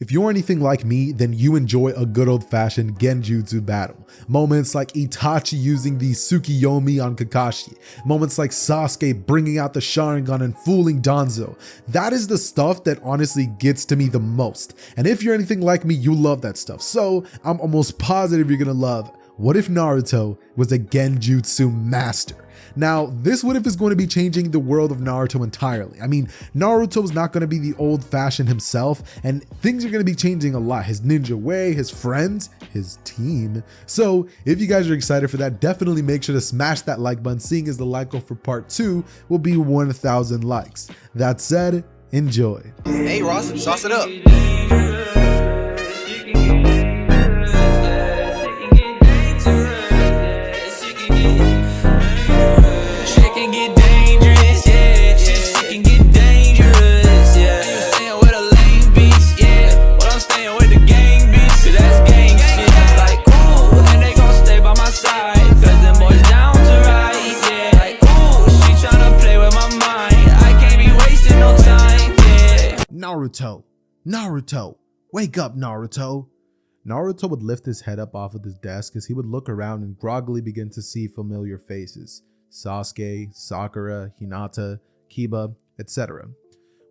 If you're anything like me, then you enjoy a good old-fashioned Genjutsu battle. Moments like Itachi using the Tsukiyomi on Kakashi. Moments like Sasuke bringing out the Sharingan and fooling Danzo. That is the stuff that honestly gets to me the most. And if you're anything like me, you love that stuff. So I'm almost positive you're gonna love What If Naruto Was a Genjutsu Master? Now, this what if is going to be changing the world of Naruto entirely. I mean, Naruto is not going to be the old-fashioned himself, and things are going to be changing a lot. His ninja way, his friends, his team. So if you guys are excited for that, definitely make sure to smash that like button, seeing as the like goal for part 2 will be 1,000 likes. That said, enjoy. Hey Ross, sauce it up. Naruto, wake up, Naruto. Naruto would lift his head up off of his desk as he would look around and groggily begin to see familiar faces. Sasuke, Sakura, Hinata, Kiba, etc.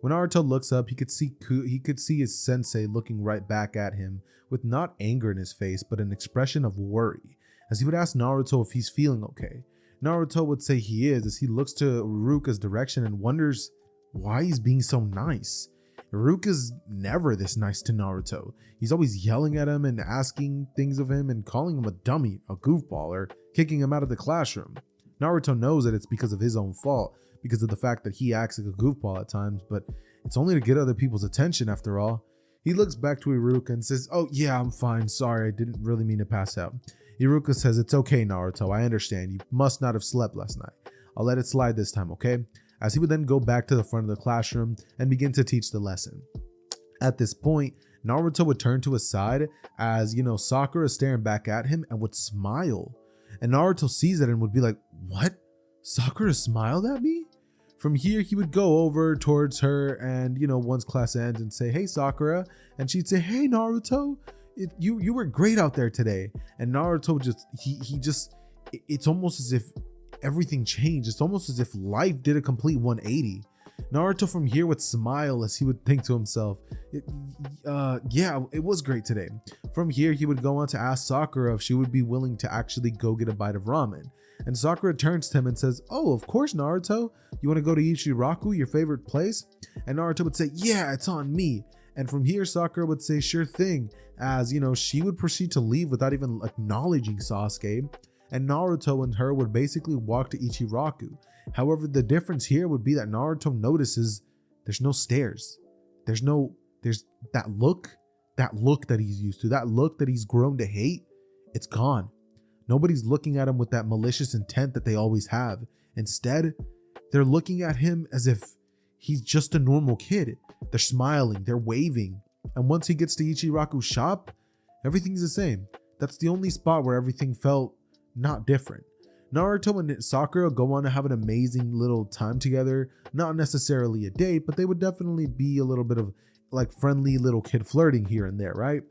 When Naruto looks up, he could see his sensei looking right back at him with not anger in his face, but an expression of worry, as he would ask Naruto if he's feeling okay. Naruto would say he is, as he looks to Iruka's direction and wonders why he's being so nice. Iruka's never this nice to Naruto. He's always yelling at him and asking things of him and calling him a dummy, a goofball, or kicking him out of the classroom. Naruto knows that it's because of his own fault, because of the fact that he acts like a goofball at times, but it's only to get other people's attention after all. He looks back to Iruka and says, "Oh yeah, I'm fine, sorry, I didn't really mean to pass out." Iruka says, "It's okay, Naruto, I understand. You must not have slept last night. I'll let it slide this time, okay?" As he would then go back to the front of the classroom and begin to teach the lesson. At this point, Naruto would turn to his side as, Sakura is staring back at him and would smile. And Naruto sees it and would be like, "What? Sakura smiled at me?" From here, he would go over towards her and, once class ends and say, "Hey, Sakura." And she'd say, "Hey, Naruto, you were great out there today." And Naruto it's almost as if everything changed. It's almost as if life did a complete 180. Naruto from here would smile as he would think to himself, yeah, it was great today. From here, he would go on to ask Sakura if she would be willing to actually go get a bite of ramen. And Sakura turns to him and says, "Oh, of course, Naruto. You want to go to Ichiraku, your favorite place?" And Naruto would say, "Yeah, it's on me." And from here, Sakura would say, "Sure thing," as, she would proceed to leave without even acknowledging Sasuke. And Naruto and her would basically walk to Ichiraku. However, the difference here would be that Naruto notices there's no stairs. There's that look that he's used to, that look that he's grown to hate. It's gone. Nobody's looking at him with that malicious intent that they always have. Instead, they're looking at him as if he's just a normal kid. They're smiling, they're waving. And once he gets to Ichiraku's shop, everything's the same. That's the only spot where everything felt not different. Naruto and Sakura go on to have an amazing little time together. Not necessarily a date, but they would definitely be a little bit of friendly little kid flirting here and there, right?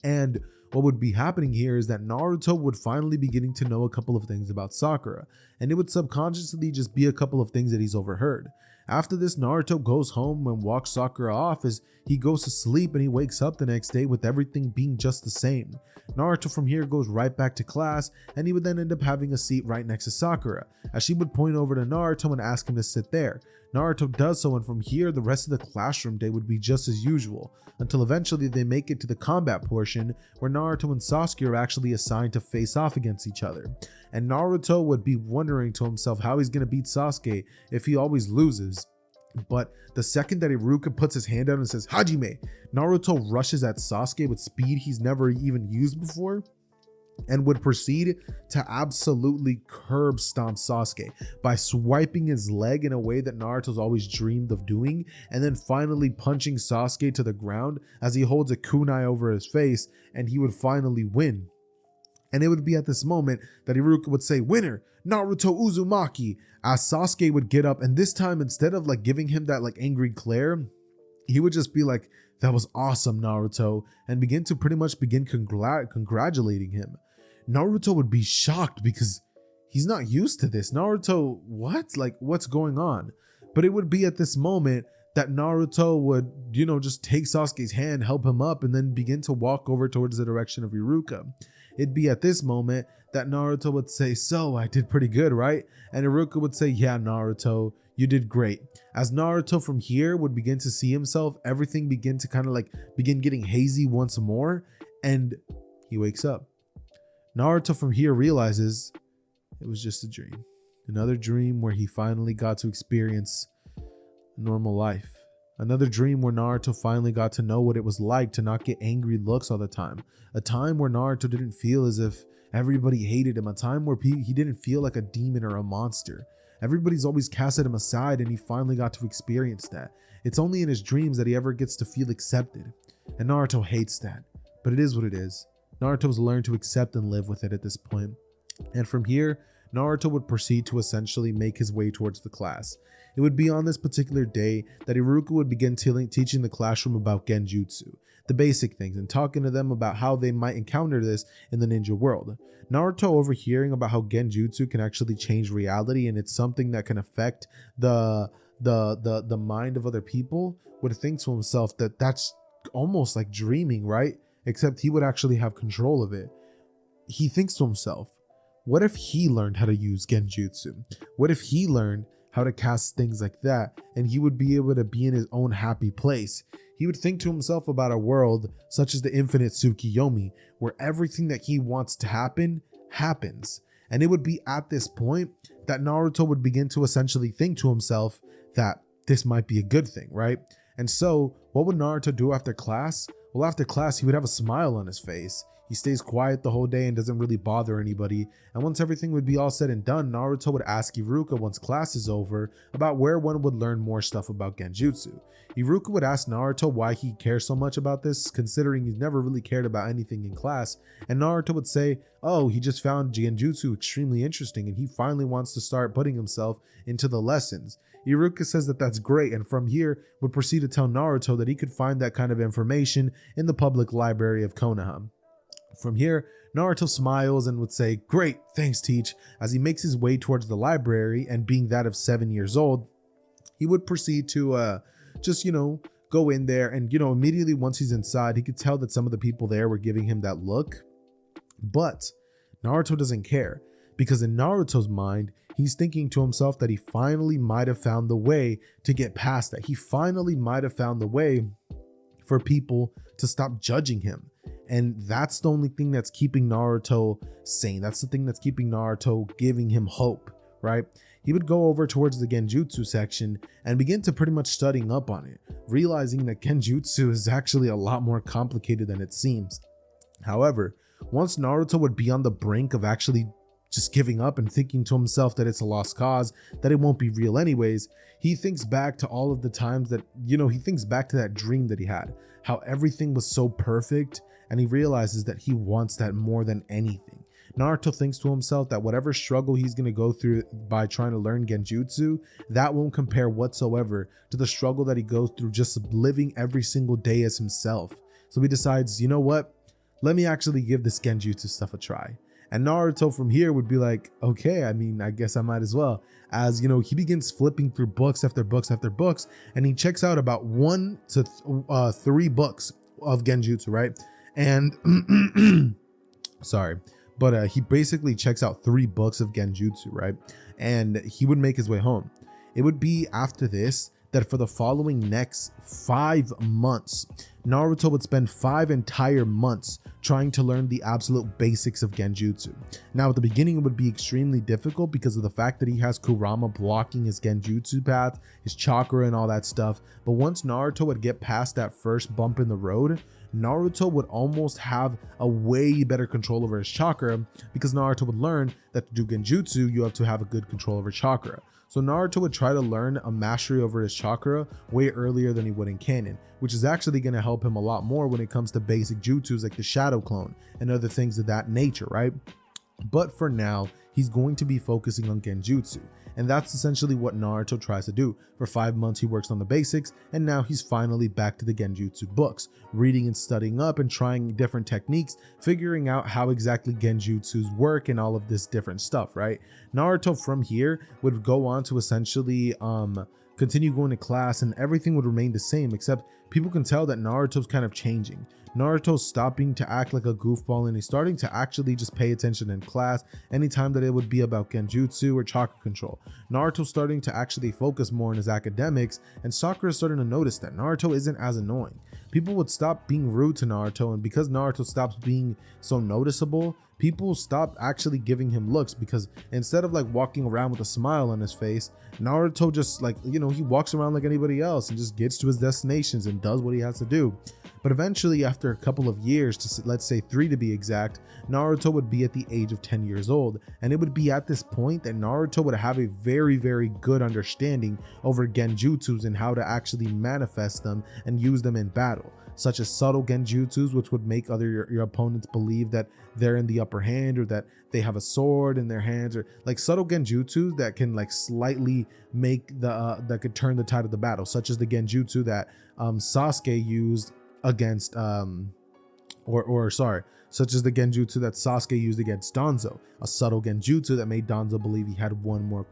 And what would be happening here is that Naruto would finally be getting to know a couple of things about Sakura, and it would subconsciously just be a couple of things that he's overheard. After this, Naruto goes home and walks Sakura off as he goes to sleep, and he wakes up the next day with everything being just the same. Naruto from here goes right back to class, and he would then end up having a seat right next to Sakura, as she would point over to Naruto and ask him to sit there. Naruto does so, and from here the rest of the classroom day would be just as usual, until eventually they make it to the combat portion where Naruto and Sasuke are actually assigned to face off against each other. And Naruto would be wondering to himself how he's going to beat Sasuke if he always loses. But the second that Iruka puts his hand out and says, "Hajime," Naruto rushes at Sasuke with speed he's never even used before, and would proceed to absolutely curb stomp Sasuke by swiping his leg in a way that Naruto's always dreamed of doing, and then finally punching Sasuke to the ground as he holds a kunai over his face, and he would finally win. And it would be at this moment that Iruka would say, "Winner, Naruto Uzumaki," as Sasuke would get up, and this time instead of giving him that angry glare, he would just be like, "That was awesome, Naruto," and begin congratulating him. Naruto would be shocked because he's not used to this. Naruto, what? Like, what's going on? But it would be at this moment that Naruto would, just take Sasuke's hand, help him up, and then begin to walk over towards the direction of Iruka. It'd be at this moment that Naruto would say, "So, I did pretty good, right?" And Iruka would say, "Yeah, Naruto, you did great." As Naruto from here would begin to see himself, everything begin to kind of like begin getting hazy once more, and he wakes up. Naruto from here realizes it was just a dream. Another dream where he finally got to experience normal life. Another dream where Naruto finally got to know what it was like to not get angry looks all the time. A time where Naruto didn't feel as if everybody hated him. A time where he didn't feel like a demon or a monster. Everybody's always casted him aside, and he finally got to experience that. It's only in his dreams that he ever gets to feel accepted. And Naruto hates that. But it is what it is. Naruto's learned to accept and live with it at this point. And from here, Naruto would proceed to essentially make his way towards the class. It would be on this particular day that Iruka would begin teaching the classroom about Genjutsu, the basic things, and talking to them about how they might encounter this in the ninja world. Naruto, overhearing about how Genjutsu can actually change reality and it's something that can affect the mind of other people, would think to himself that that's almost like dreaming, right? Except he would actually have control of it. He thinks to himself, what if he learned how to use Genjutsu? What if he learned how to cast things like that, and he would be able to be in his own happy place? He would think to himself about a world such as the infinite Tsukiyomi, where everything that he wants to happen, happens. And it would be at this point that Naruto would begin to essentially think to himself that this might be a good thing, right? And so what would Naruto do after class? Well, after class, he would have a smile on his face. He stays quiet the whole day and doesn't really bother anybody. And once everything would be all said and done, Naruto would ask Iruka, once class is over, about where one would learn more stuff about Genjutsu. Iruka would ask Naruto why he cares so much about this, considering he's never really cared about anything in class. And Naruto would say, oh, he just found Genjutsu extremely interesting and he finally wants to start putting himself into the lessons. Iruka says that that's great, and from here would proceed to tell Naruto that he could find that kind of information in the public library of Konoha. From here, Naruto smiles and would say, great, thanks Teach. As he makes his way towards the library, and being that of 7 years old, he would proceed to go in there, and immediately once he's inside, he could tell that some of the people there were giving him that look. But Naruto doesn't care, because in Naruto's mind, he's thinking to himself that he finally might have found the way to get past that. He finally might have found the way for people to stop judging him. And that's the only thing that's keeping Naruto sane. That's the thing that's keeping Naruto, giving him hope, right? He would go over towards the Genjutsu section and begin to pretty much studying up on it, realizing that Genjutsu is actually a lot more complicated than it seems. However, once Naruto would be on the brink of actually just giving up and thinking to himself that it's a lost cause, that it won't be real anyways, he thinks back to all of the times that, he thinks back to that dream that he had, how everything was so perfect, and he realizes that he wants that more than anything. Naruto thinks to himself that whatever struggle he's going to go through by trying to learn Genjutsu, that won't compare whatsoever to the struggle that he goes through just living every single day as himself. So he decides, you know what? Let me actually give this Genjutsu stuff a try. And Naruto from here would be like, okay, I guess I might as well. As he begins flipping through books after books after books, and he checks out about 1 to 3 books of Genjutsu, right? And sorry, but he basically checks out 3 books of Genjutsu, right? And he would make his way home. It would be after this that for the following next 5 months, Naruto would spend 5 entire months trying to learn the absolute basics of Genjutsu. Now at the beginning it would be extremely difficult because of the fact that he has Kurama blocking his Genjutsu path, his chakra and all that stuff. But once Naruto would get past that first bump in the road, Naruto would almost have a way better control over his chakra, because Naruto would learn that to do Genjutsu, you have to have a good control over chakra. So Naruto would try to learn a mastery over his chakra way earlier than he would in canon, which is actually going to help him a lot more when it comes to basic jutsus like the shadow clone and other things of that nature, right? But for now, he's going to be focusing on Genjutsu. And that's essentially what Naruto tries to do. For 5 months he works on the basics, and now he's finally back to the Genjutsu books, reading and studying up and trying different techniques, figuring out how exactly Genjutsus work and all of this different stuff, right? Naruto from here would go on to essentially continue going to class, and everything would remain the same, except people can tell that Naruto's kind of changing. Naruto's stopping to act like a goofball, and he's starting to actually just pay attention in class anytime that it would be about Genjutsu or chakra control. Naruto's starting to actually focus more on his academics, and Sakura's starting to notice that Naruto isn't as annoying. People would stop being rude to Naruto, and because Naruto stops being so noticeable, people stop actually giving him looks, because instead of like walking around with a smile on his face, Naruto just like, you know, he walks around like anybody else and just gets to his destinations and does what he has to do. But eventually, after a couple of years, let's say 3 to be exact, Naruto would be at the age of 10 years old, and it would be at this point that Naruto would have a very, very good understanding over Genjutsus and how to actually manifest them and use them in battle, such as subtle Genjutsus, which would make your opponents believe that they're in the upper hand, or that they have a sword in their hands, or like subtle Genjutsus that can like slightly make that could turn the tide of the battle, such as the Genjutsu that Sasuke used against such as the Genjutsu that Sasuke used against Danzo, a subtle Genjutsu that made Danzo believe he had one more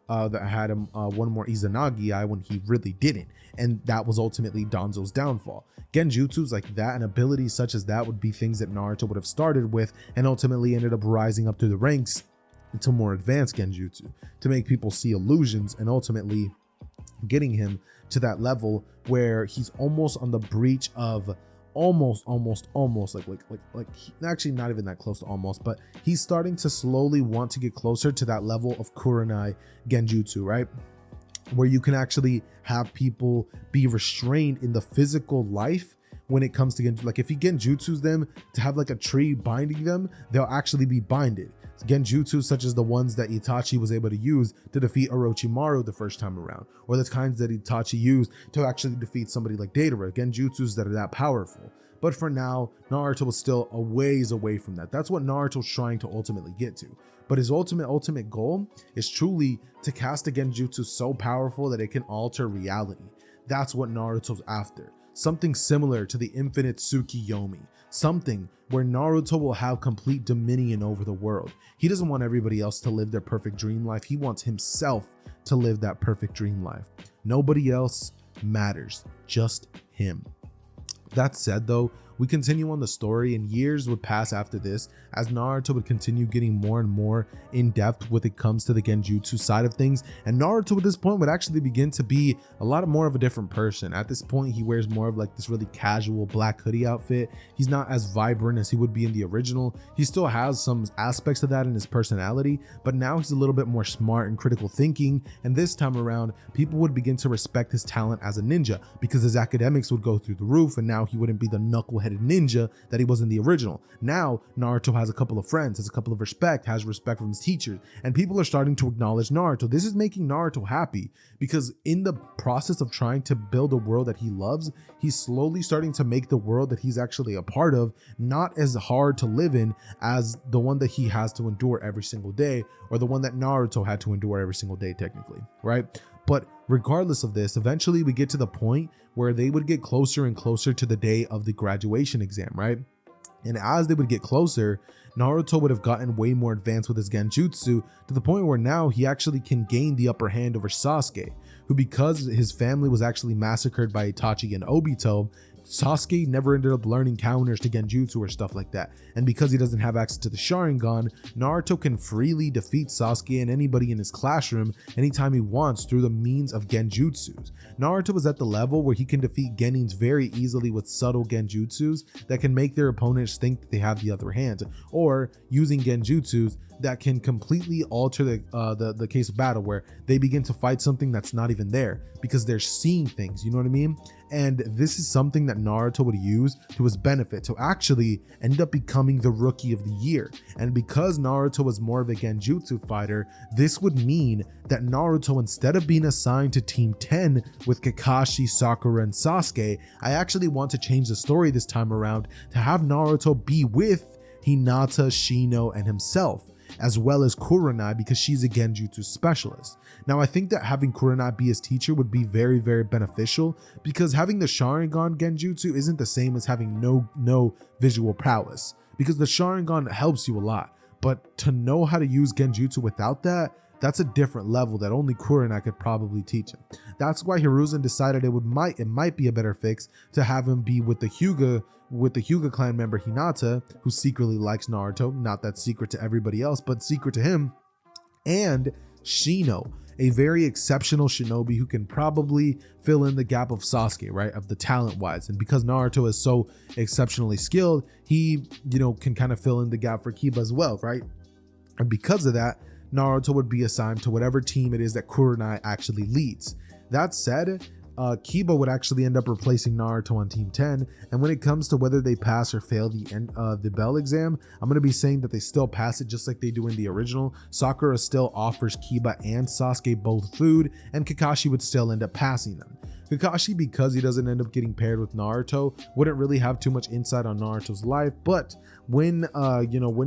that had him one more Izanagi eye when he really didn't, and that was ultimately Danzo's downfall. Genjutsus like that and abilities such as that would be things that Naruto would have started with and ultimately ended up rising up through the ranks into more advanced Genjutsu to make people see illusions, and ultimately getting him to that level where he's almost on the breach of almost actually not even that close to almost, but he's starting to slowly want to get closer to that level of Kurenai Genjutsu, right? Where you can actually have people be restrained in the physical life when it comes to Genjutsu. Like if you Genjutsus them to have like a tree binding them, they'll actually be binded. Genjutsu such as the ones that Itachi was able to use to defeat Orochimaru the first time around, or the kinds that Itachi used to actually defeat somebody like Deidara, Genjutsus that are that powerful. But for now, Naruto was still a ways away from that. That's what Naruto's trying to ultimately get to. But his ultimate goal is truly to cast a Genjutsu so powerful that it can alter reality. That's what Naruto's after. Something similar to the infinite Tsukiyomi. Something where Naruto will have complete dominion over the world. He doesn't want everybody else to live their perfect dream life. He wants himself to live that perfect dream life. Nobody else matters, just him. That said though, we continue on the story, and years would pass after this as Naruto would continue getting more and more in depth when it comes to the Genjutsu side of things, and Naruto at this point would actually begin to be a lot more of a different person. At this point he wears more of like this really casual black hoodie outfit. He's not as vibrant as he would be in the original. He still has some aspects of that in his personality, but now he's a little bit more smart and critical thinking, and this time around people would begin to respect his talent as a ninja because his academics would go through the roof, and now he wouldn't be the knuckleheaded ninja that he was in the original. Now Naruto has a couple of friends, has a couple of respect, has respect from his teachers, and people are starting to acknowledge Naruto. This is making Naruto happy because in the process of trying to build a world that he loves, he's slowly starting to make the world that he's actually a part of not as hard to live in as the one that he has to endure every single day, or the one that Naruto had to endure every single day technically, right? But regardless of this, eventually we get to the point where they would get closer and closer to the day of the graduation exam, right? And as they would get closer, Naruto would have gotten way more advanced with his Genjutsu to the point where now he actually can gain the upper hand over Sasuke, who, because his family was actually massacred by Itachi and Obito, Sasuke never ended up learning counters to Genjutsu or stuff like that. And because he doesn't have access to the Sharingan, Naruto can freely defeat Sasuke and anybody in his classroom anytime he wants through the means of Genjutsus. Naruto is at the level where he can defeat Genins very easily with subtle Genjutsus that can make their opponents think that they have the other hand, or using Genjutsus that can completely alter the case of battle, where they begin to fight something that's not even there because they're seeing things, you know what I mean? And this is something that Naruto would use to his benefit to actually end up becoming the rookie of the year. And because Naruto was more of a Genjutsu fighter, this would mean that Naruto, instead of being assigned to Team 10 with Kakashi, Sakura, and Sasuke, I actually want to change the story this time around to have Naruto be with Hinata, Shino, and himself. as well as Kurenai because she's a Genjutsu specialist. Now I think that having Kurenai be his teacher would be very, very beneficial because having the Sharingan Genjutsu isn't the same as having no visual prowess, because the Sharingan helps you a lot, but to know how to use Genjutsu without that, that's a different level that only Kurenai could probably teach him. That's why Hiruzen decided it might be a better fix to have him be with the Hyuga clan member Hinata, who secretly likes Naruto. Not that secret to everybody else, but secret to him. And Shino, a very exceptional shinobi who can probably fill in the gap of Sasuke, right? Of the talent wise. And because Naruto is so exceptionally skilled, he, can kind of fill in the gap for Kiba as well, right? And because of that, Naruto would be assigned to whatever team it is that Kurenai actually leads. That said, Kiba would actually end up replacing Naruto on Team 10, and when it comes to whether they pass or fail the Bell exam, I'm going to be saying that they still pass it just like they do in the original. Sakura still offers Kiba and Sasuke both food, and Kakashi would still end up passing them. Kakashi, because he doesn't end up getting paired with Naruto, wouldn't really have too much insight on Naruto's life, but when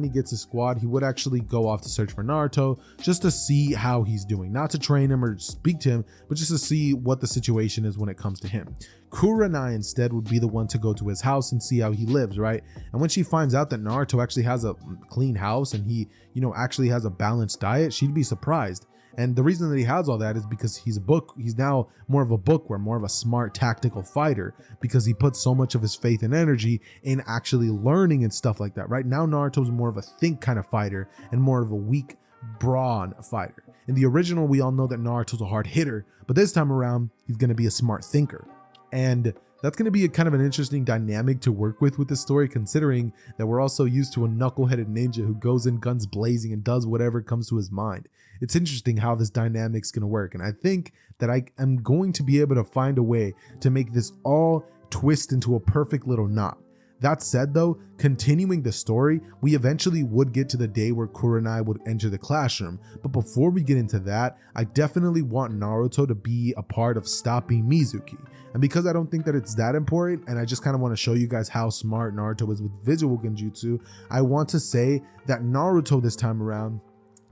he gets his squad, he would actually go off to search for Naruto just to see how he's doing, not to train him or speak to him, but just to see what the situation is when it comes to him. Kurenai instead would be the one to go to his house and see how he lives, right? And when she finds out that Naruto actually has a clean house and he, actually has a balanced diet, she'd be surprised. And the reason that he has all that is because he's now more of a bookworm, more of a smart tactical fighter, because he puts so much of his faith and energy in actually learning and stuff like that. Right now, Naruto's more of a think kind of fighter and more of a weak brawn fighter. In the original, we all know that Naruto's a hard hitter, but this time around, he's going to be a smart thinker. And that's going to be a kind of an interesting dynamic to work with this story, considering that we're also used to a knuckleheaded ninja who goes in guns blazing and does whatever comes to his mind. It's interesting how this dynamic's going to work. And I think that I am going to be able to find a way to make this all twist into a perfect little knot. That said though, continuing the story, we eventually would get to the day where Kurenai would enter the classroom. But before we get into that, I definitely want Naruto to be a part of stopping Mizuki. And because I don't think that it's that important, and I just kind of want to show you guys how smart Naruto is with visual Genjutsu, I want to say that Naruto this time around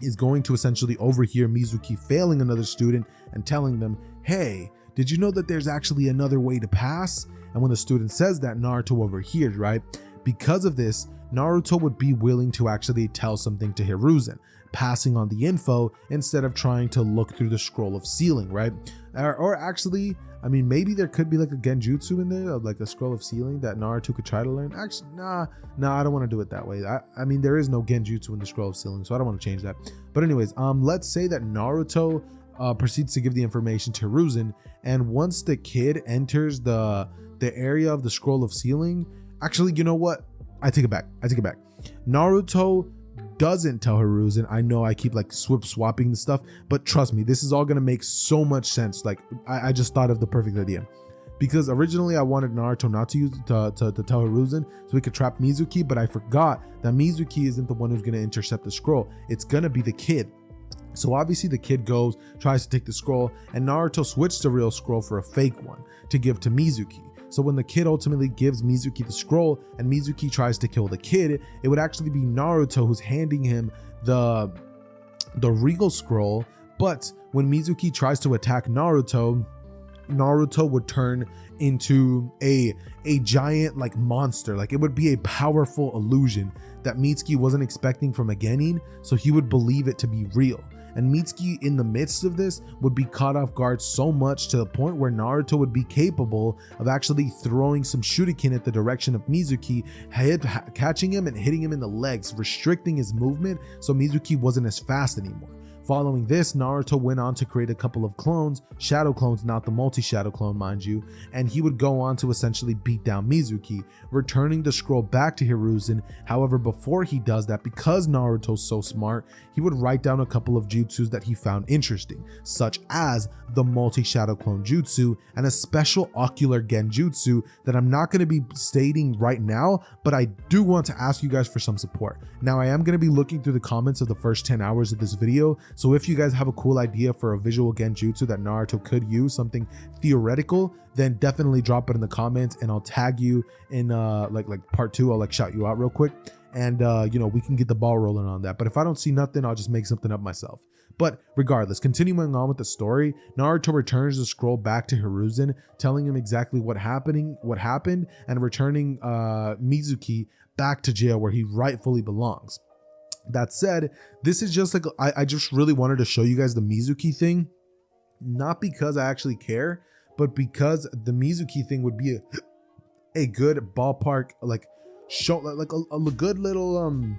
is going to essentially overhear Mizuki failing another student and telling them, hey, did you know that there's actually another way to pass? And when the student says that, Naruto overhears, right? Because of this, Naruto would be willing to actually tell something to Hiruzen, passing on the info instead of trying to look through the scroll of sealing, right? Or actually, I mean, maybe there could be like a Genjutsu in there, like a scroll of sealing that Naruto could try to learn. Actually, nah, I don't want to do it that way. I mean, there is no Genjutsu in the scroll of sealing, so I don't want to change that. But anyways, let's say that Naruto proceeds to give the information to Hiruzen, and once the kid enters the area of the scroll of sealing, actually, you know what? I take it back. Naruto doesn't tell Hiruzen. I know I keep like swapping the stuff, but trust me, this is all gonna make so much sense. Like I just thought of the perfect idea, because originally I wanted Naruto not to use to tell Hiruzen so he could trap Mizuki, but I forgot that Mizuki isn't the one who's gonna intercept the scroll. It's gonna be the kid. So obviously the kid goes, tries to take the scroll, and Naruto switched the real scroll for a fake one to give to Mizuki. So when the kid ultimately gives Mizuki the scroll and Mizuki tries to kill the kid, it would actually be Naruto who's handing him the real scroll. But when Mizuki tries to attack Naruto would turn into a giant like monster. Like it would be a powerful illusion that Mitsuki wasn't expecting from a Genin, so he would believe it to be real. And Mitsuki in the midst of this would be caught off guard so much to the point where Naruto would be capable of actually throwing some shuriken at the direction of Mizuki, catching him and hitting him in the legs, restricting his movement so Mizuki wasn't as fast anymore. Following this, Naruto went on to create a couple of clones, shadow clones, not the multi-shadow clone, mind you, and he would go on to essentially beat down Mizuki, returning the scroll back to Hiruzen. However, before he does that, because Naruto's so smart, he would write down a couple of jutsus that he found interesting, such as the multi-shadow clone jutsu and a special ocular genjutsu that I'm not going to be stating right now, but I do want to ask you guys for some support. Now, I am going to be looking through the comments of the first 10 hours of this video, so if you guys have a cool idea for a visual genjutsu that Naruto could use, something theoretical, then definitely drop it in the comments and I'll tag you in like part 2. I'll like shout you out real quick. and we can get the ball rolling on that. But if I don't see nothing, I'll just make something up myself. But regardless, continuing on with the story, Naruto returns the scroll back to Hiruzen, telling him exactly what happened, and returning Mizuki back to jail where he rightfully belongs. That said, this is just like, I just really wanted to show you guys the Mizuki thing, not because I actually care, but because the Mizuki thing would be a good ballpark, like show, like a good little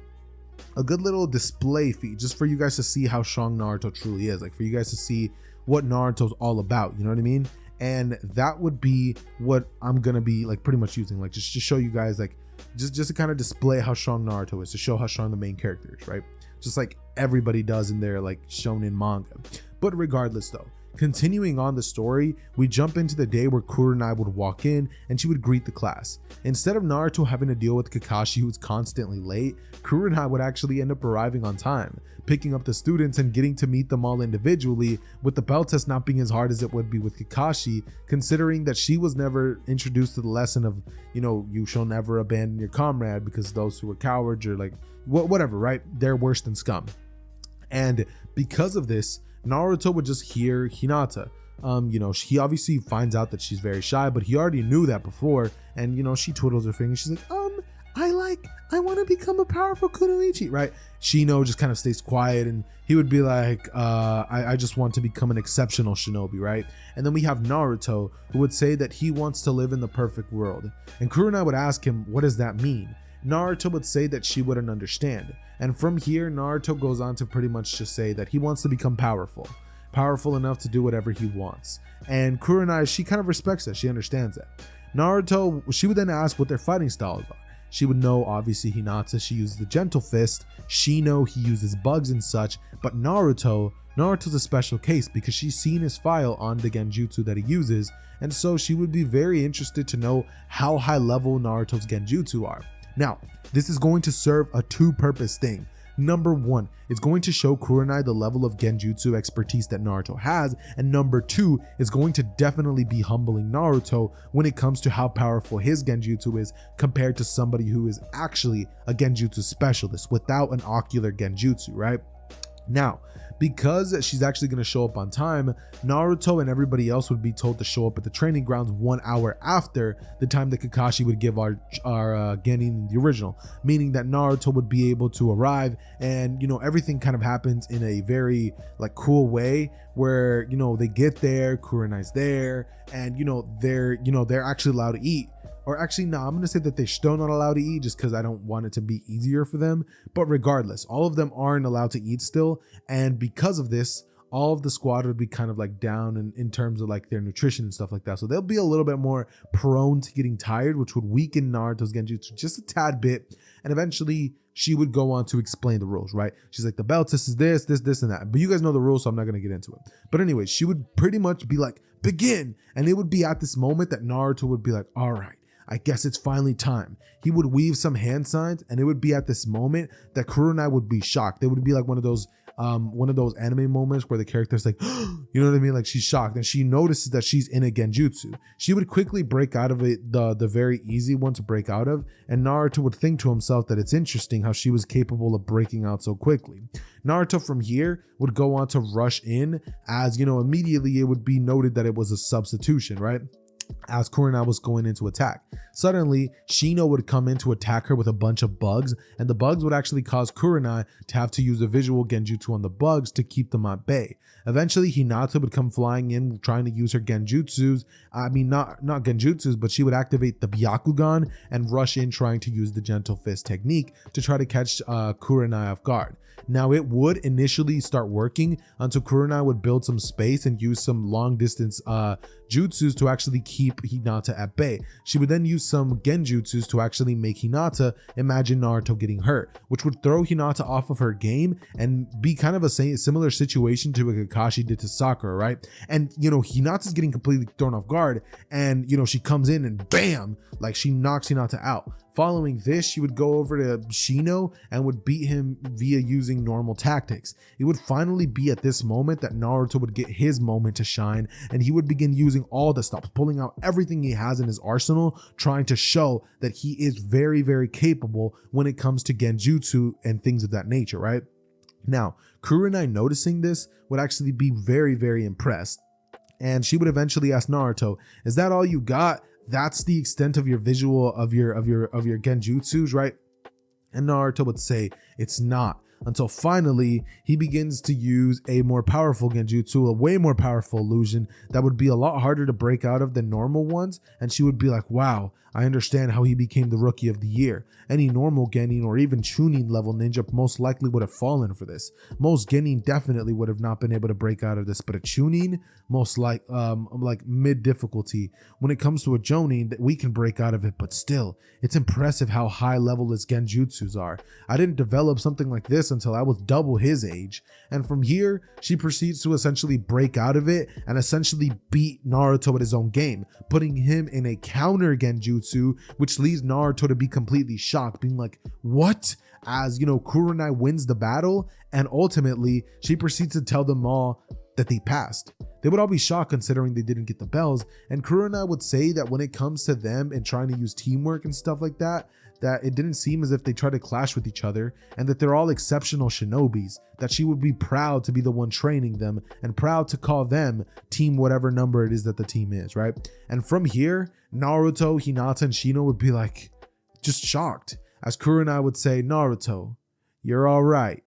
display feed, just for you guys to see how strong Naruto truly is, like for you guys to see what Naruto's all about, you know what I mean? And that would be what I'm gonna be like pretty much using, like just to show you guys, like just to kind of display how strong Naruto is, to show how strong the main character is, right? Just like everybody does in their like shonen manga. But regardless though, continuing on the story, we jump into the day where Kurenai would walk in and she would greet the class. Instead of Naruto having to deal with Kakashi, who's constantly late, Kurenai would actually end up arriving on time, picking up the students and getting to meet them all individually, with the bell test not being as hard as it would be with Kakashi, considering that she was never introduced to the lesson of, you shall never abandon your comrade, because those who are cowards or like whatever, right? They're worse than scum. And because of this, Naruto would just hear Hinata. He obviously finds out that she's very shy, but he already knew that before. And, she twiddles her finger. She's like, I want to become a powerful kunoichi, right? Shino just kind of stays quiet, and he would be like, I just want to become an exceptional shinobi, right? And then we have Naruto, who would say that he wants to live in the perfect world. And Kurenai would ask him, what does that mean? Naruto would say that she wouldn't understand. And from here, Naruto goes on to pretty much just say that he wants to become powerful enough to do whatever he wants. And Kurenai, she kind of respects that. She understands that. Naruto, she would then ask what their fighting styles are. She would know, obviously, Hinata, she uses the gentle fist. Shino, he uses bugs and such. But Naruto's a special case because she's seen his file on the Genjutsu that he uses. And so she would be very interested to know how high level Naruto's Genjutsu are. Now, this is going to serve a two-purpose thing. Number one, it's going to show Kurenai the level of Genjutsu expertise that Naruto has, and number two, it's going to definitely be humbling Naruto when it comes to how powerful his Genjutsu is compared to somebody who is actually a Genjutsu specialist without an ocular Genjutsu, right? Now, because she's actually going to show up on time, Naruto and everybody else would be told to show up at the training grounds 1 hour after the time that Kakashi would give our Genin the original, meaning that Naruto would be able to arrive, and everything kind of happens in a very like cool way where they get there, Kurenai's there, and they're actually allowed to eat. Or actually, no, I'm going to say that they're still not allowed to eat just because I don't want it to be easier for them. But regardless, all of them aren't allowed to eat still. And because of this, all of the squad would be kind of like down in terms of like their nutrition and stuff like that. So they'll be a little bit more prone to getting tired, which would weaken Naruto's Genjutsu just a tad bit. And eventually, she would go on to explain the rules, right? She's like, the bell test is this, and that. But you guys know the rules, so I'm not going to get into it. But anyway, she would pretty much be like, begin. And it would be at this moment that Naruto would be like, all right, I guess it's finally time. He would weave some hand signs, and it would be at this moment that Kurenai would be shocked. It would be like one of those anime moments where the character's like, you know what I mean? Like she's shocked, and she notices that she's in a Genjutsu. She would quickly break out of it, the very easy one to break out of, and Naruto would think to himself that it's interesting how she was capable of breaking out so quickly. Naruto from here would go on to rush in, as immediately it would be noted that it was a substitution, right? As Kurenai was going in to attack. Suddenly, Shino would come in to attack her with a bunch of bugs, and the bugs would actually cause Kurenai to have to use a visual Genjutsu on the bugs to keep them at bay. Eventually, Hinata would come flying in trying to use her Genjutsus. I mean, not Genjutsus, but she would activate the Byakugan and rush in trying to use the Gentle Fist technique to try to catch Kurenai off guard. Now, it would initially start working until Kurenai would build some space and use some long distance jutsus to actually keep Hinata at bay. She would then use some genjutsus to actually make Hinata imagine Naruto getting hurt, which would throw Hinata off of her game and be kind of a similar situation to what Kakashi did to Sakura, right? And Hinata's getting completely thrown off guard, and she comes in and bam, like she knocks Hinata out. Following this, she would go over to Shino and would beat him via using normal tactics. It would finally be at this moment that Naruto would get his moment to shine, and he would begin using all the stops, pulling out everything he has in his arsenal, trying to show that he is very, very capable when it comes to Genjutsu and things of that nature, right? Now, Kurenai, noticing this, would actually be very, very impressed. And she would eventually ask Naruto, "Is that all you got? That's the extent of your visual of your Genjutsus, right?" And Naruto would say, "It's not," until finally he begins to use a more powerful Genjutsu, a way more powerful illusion that would be a lot harder to break out of than normal ones. And she would be like, "Wow, I understand how he became the rookie of the year. Any normal Genin or even Chunin level ninja most likely would have fallen for this. Most Genin definitely would have not been able to break out of this, but a Chunin, most like mid difficulty. When it comes to a Jonin, that we can break out of it, but still, it's impressive how high level his Genjutsus are. I didn't develop something like this until I was double his age." And from here, she proceeds to essentially break out of it and essentially beat Naruto at his own game, putting him in a counter Genjutsu, which leaves Naruto to be completely shocked, being like, "What?" As Kurenai wins the battle, and ultimately she proceeds to tell them all that they passed. They would all be shocked considering they didn't get the bells, and Kurenai would say that when it comes to them and trying to use teamwork and stuff like that, that it didn't seem as if they tried to clash with each other, and that they're all exceptional shinobis, that she would be proud to be the one training them and proud to call them team whatever number it is that the team is, right? And from here, Naruto, Hinata, and Shino would be like just shocked, as Kurenai would say, "Naruto, you're all right.